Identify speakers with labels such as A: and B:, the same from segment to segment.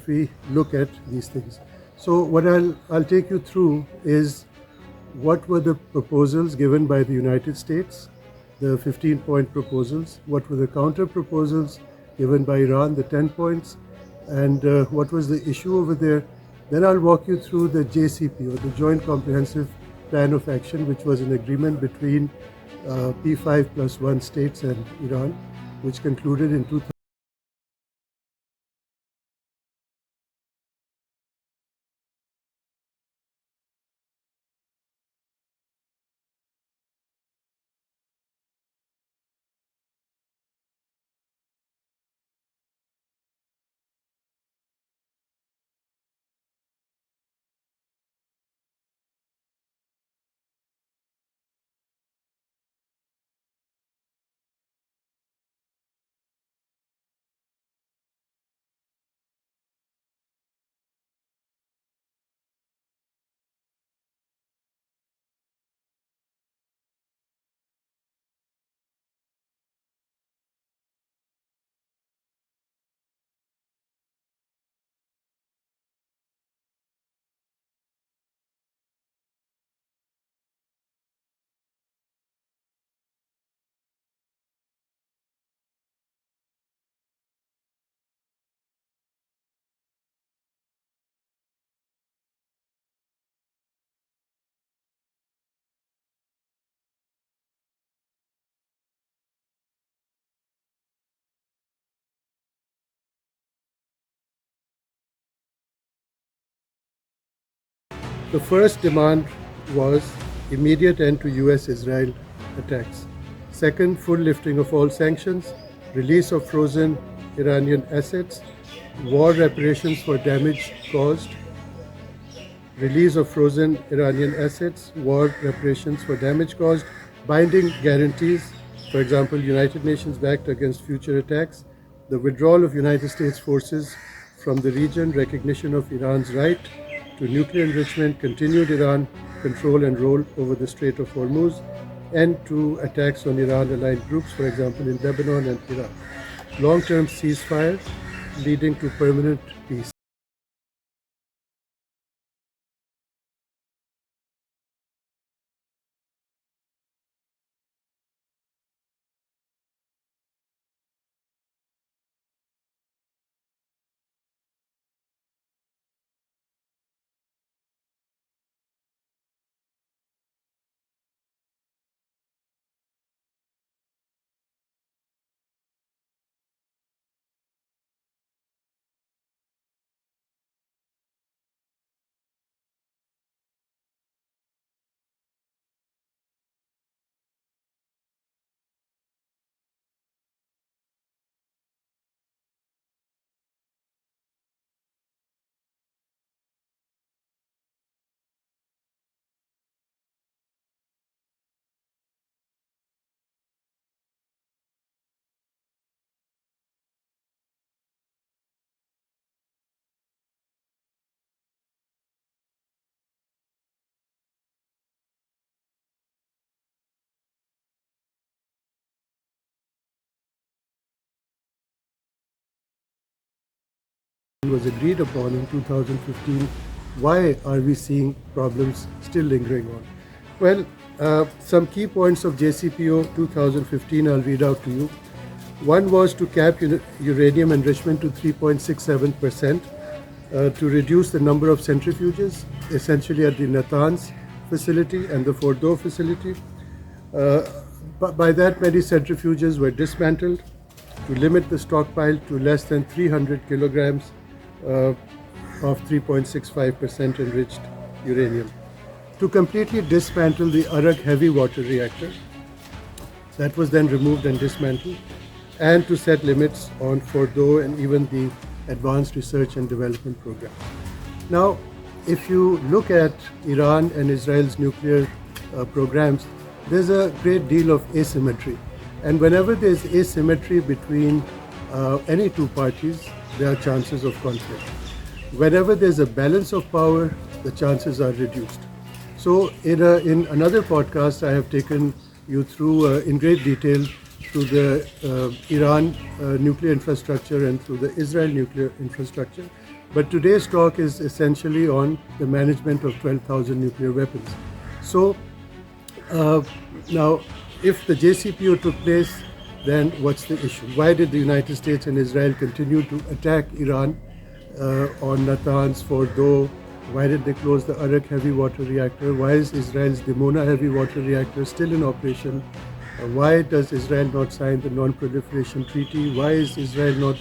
A: that we look at these things. So what I'll take you through is what were the proposals given by the United States, the 15-point proposals, what were the counter proposals given by Iran, the 10 points, and what was the issue over there. Then I'll walk you through the JCP, or the Joint Comprehensive Plan of Action, which was an agreement between P5+1 states and Iran, which concluded in 2000. The first demand was immediate end to US-Israel attacks. Second, full lifting of all sanctions, release of frozen Iranian assets, war reparations for damage caused, release of frozen Iranian assets, war reparations for damage caused, binding guarantees, for example, United Nations backed against future attacks, the withdrawal of United States forces from the region, recognition of Iran's right to nuclear enrichment, continued Iran control and role over the Strait of Hormuz, end to attacks on Iran-aligned groups, for example, in Lebanon and Iraq. Long-term ceasefire leading to permanent peace. Was agreed upon in 2015, why are we seeing problems still lingering on? Well, some key points of JCPO 2015 I'll read out to you. One was to cap uranium enrichment to 3.67%, to reduce the number of centrifuges, essentially at the Natanz facility and the Fordow facility. By that, many centrifuges were dismantled, to limit the stockpile to less than 300 kilograms of 3.65% enriched uranium. To completely dismantle the Arak heavy water reactor, that was then removed and dismantled, and to set limits on Fordow and even the Advanced Research and Development Program. Now, if you look at Iran and Israel's nuclear programs, there's a great deal of asymmetry. And whenever there's asymmetry between any two parties, there are chances of conflict. Whenever there's a balance of power, the chances are reduced. So in another podcast, I have taken you through in great detail through the Iran nuclear infrastructure and through the Israel nuclear infrastructure. But today's talk is essentially on the management of 12,000 nuclear weapons. So now, if the JCPO took place, then what's the issue? Why did the United States and Israel continue to attack Iran on Natanz, Fordo? Why did they close the Arak heavy water reactor? Why is Israel's Dimona heavy water reactor still in operation? Why does Israel not sign the non-proliferation treaty? Why is Israel not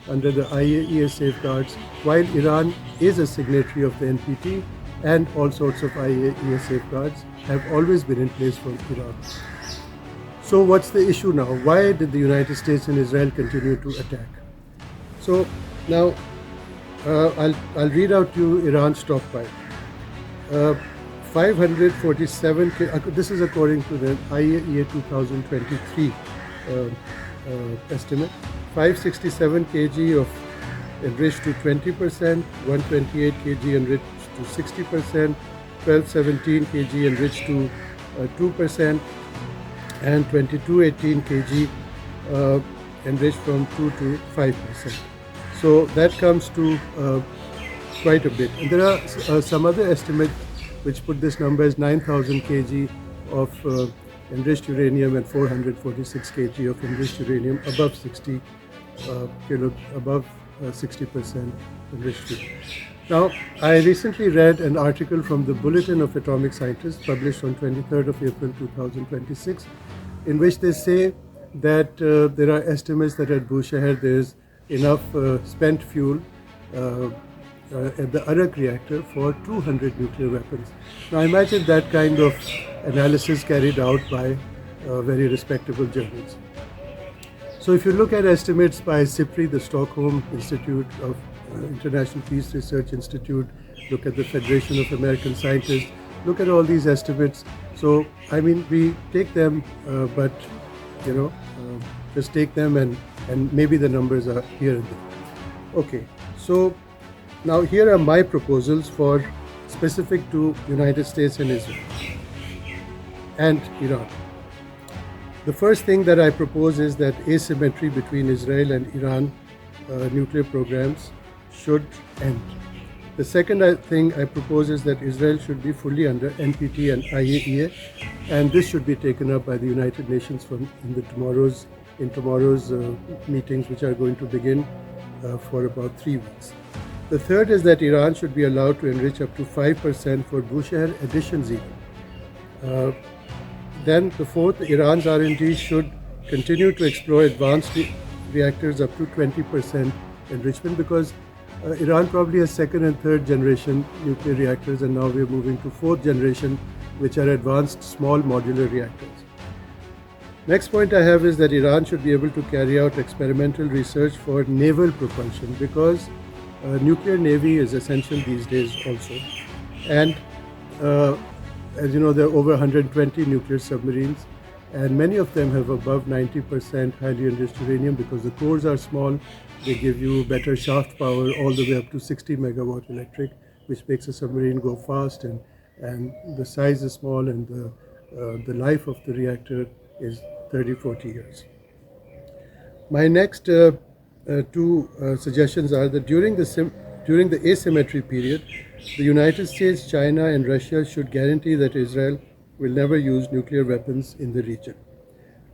A: under the IAEA safeguards, while Iran is a signatory of the NPT and all sorts of IAEA safeguards have always been in place for Iran? So what's the issue now? Why did the United States and Israel continue to attack? So now I'll read out to you Iran's stockpile. 547, this is according to the IAEA 2023 estimate. 567 kg of enriched to 20%, 128 kg enriched to 60%, 1217 kg enriched to 2%, and 2218 kg enriched from 2 to 5%. So that comes to quite a bit. And there are some other estimates which put this number as 9,000 kg of enriched uranium and 446 kg of enriched uranium above 60 above 60% enriched. Now, I recently read an article from the Bulletin of Atomic Scientists published on 23rd of April 2026, in which they say that there are estimates that at Bushehr there is enough spent fuel at the Arak reactor for 200 nuclear weapons. Now imagine that kind of analysis carried out by very respectable journals. So if you look at estimates by SIPRI, the Stockholm Institute of International Peace Research Institute, look at the Federation of American Scientists, look at all these estimates. So I mean, we take them, but just take them and maybe the numbers are here and there. Okay, so now here are my proposals for specific to United States and Israel and Iran. The first thing that I propose is that asymmetry between Israel and Iran nuclear programs should end. The second thing I propose is that Israel should be fully under NPT and IAEA, and this should be taken up by the United Nations in tomorrow's meetings, which are going to begin for about 3 weeks. The third is that Iran should be allowed to enrich up to 5% for Bushehr additions even. Then the fourth, Iran's R&D should continue to explore advanced reactors up to 20% enrichment, because Iran probably has second and third generation nuclear reactors, and now we're moving to fourth generation, which are advanced small modular reactors. Next point I have is that Iran should be able to carry out experimental research for naval propulsion, because nuclear navy is essential these days also. And as you know, there are over 120 nuclear submarines, and many of them have above 90% highly enriched uranium because the cores are small. They give you better shaft power all the way up to 60 megawatt electric, which makes a submarine go fast, and the size is small, and the life of the reactor is 30-40 years. My next two suggestions are that during the asymmetry period, the United States, China, and Russia should guarantee that Israel will never use nuclear weapons in the region.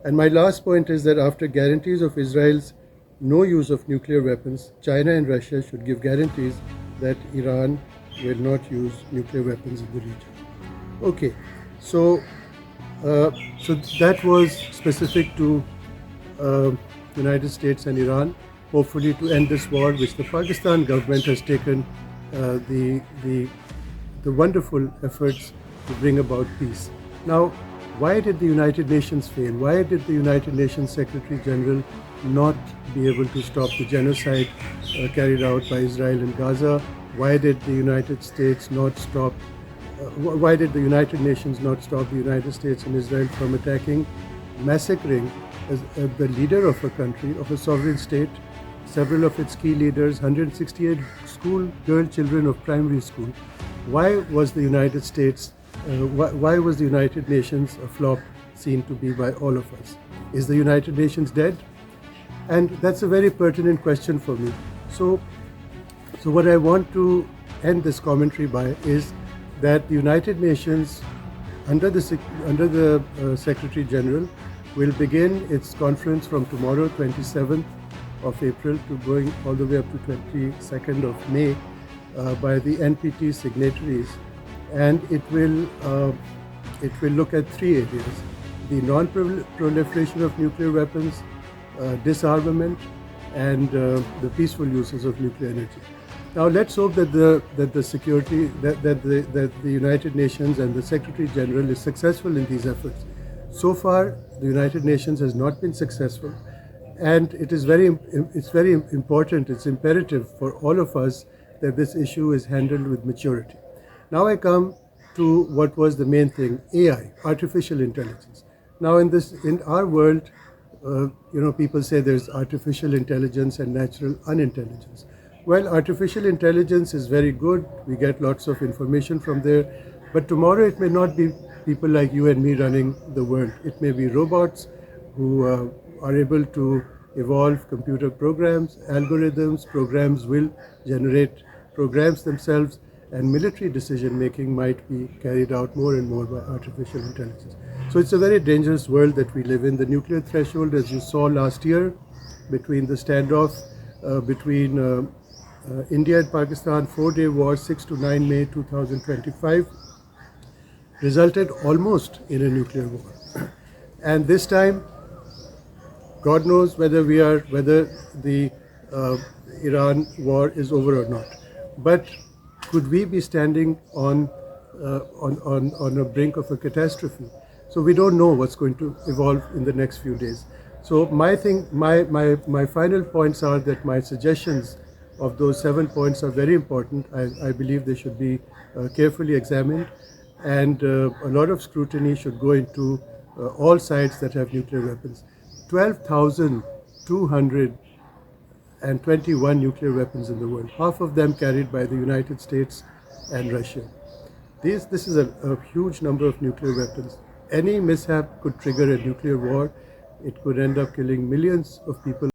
A: And my last point is that after guarantees of Israel's no use of nuclear weapons, China and Russia should give guarantees that Iran will not use nuclear weapons in the region. Okay, so that was specific to United States and Iran, hopefully to end this war, which the Pakistan government has taken the wonderful efforts to bring about peace. Now, why did the United Nations fail? Why did the United Nations Secretary General not be able to stop the genocide carried out by Israel in Gaza? Why did the United States not stop? Why did the United Nations not stop the United States and Israel from attacking, massacring the leader of a country, of a sovereign state, several of its key leaders, 168 school girl children of primary school? Why was the United States, why was the United Nations a flop seen to be by all of us? Is the United Nations dead? And that's a very pertinent question for me. So So what I want to end this commentary by is that the United Nations, under the Secretary General, will begin its conference from tomorrow, 27th of April, to going all the way up to 22nd of May by the NPT signatories, and it will look at three areas: the non-proliferation of nuclear weapons, disarmament, and the peaceful uses of nuclear energy. Now let's hope that the United Nations and the Secretary General is successful in these efforts. So far, the United Nations has not been successful, and it's very important, it's imperative for all of us that this issue is handled with maturity. Now I come to what was the main thing: AI, artificial intelligence. Now in our world, people say there's artificial intelligence and natural unintelligence. Well, artificial intelligence is very good. We get lots of information from there. But tomorrow it may not be people like you and me running the world. It may be robots who are able to evolve computer programs, algorithms. Programs will generate programs themselves, and military decision making might be carried out more and more by artificial intelligence. So it's a very dangerous world that we live in. The nuclear threshold, as you saw last year, between the standoff between India and Pakistan, 4-day war, 6 to 9 May 2025, resulted almost in a nuclear war. And this time, God knows whether the Iran war is over or not. But could we be standing on a brink of a catastrophe? So we don't know what's going to evolve in the next few days. So my final points are that my suggestions of those 7 points are very important. I believe they should be carefully examined, and a lot of scrutiny should go into all sides that have nuclear weapons. 12,221 nuclear weapons in the world, half of them carried by the United States and Russia. This is a huge number of nuclear weapons. Any mishap could trigger a nuclear war. It could end up killing millions of people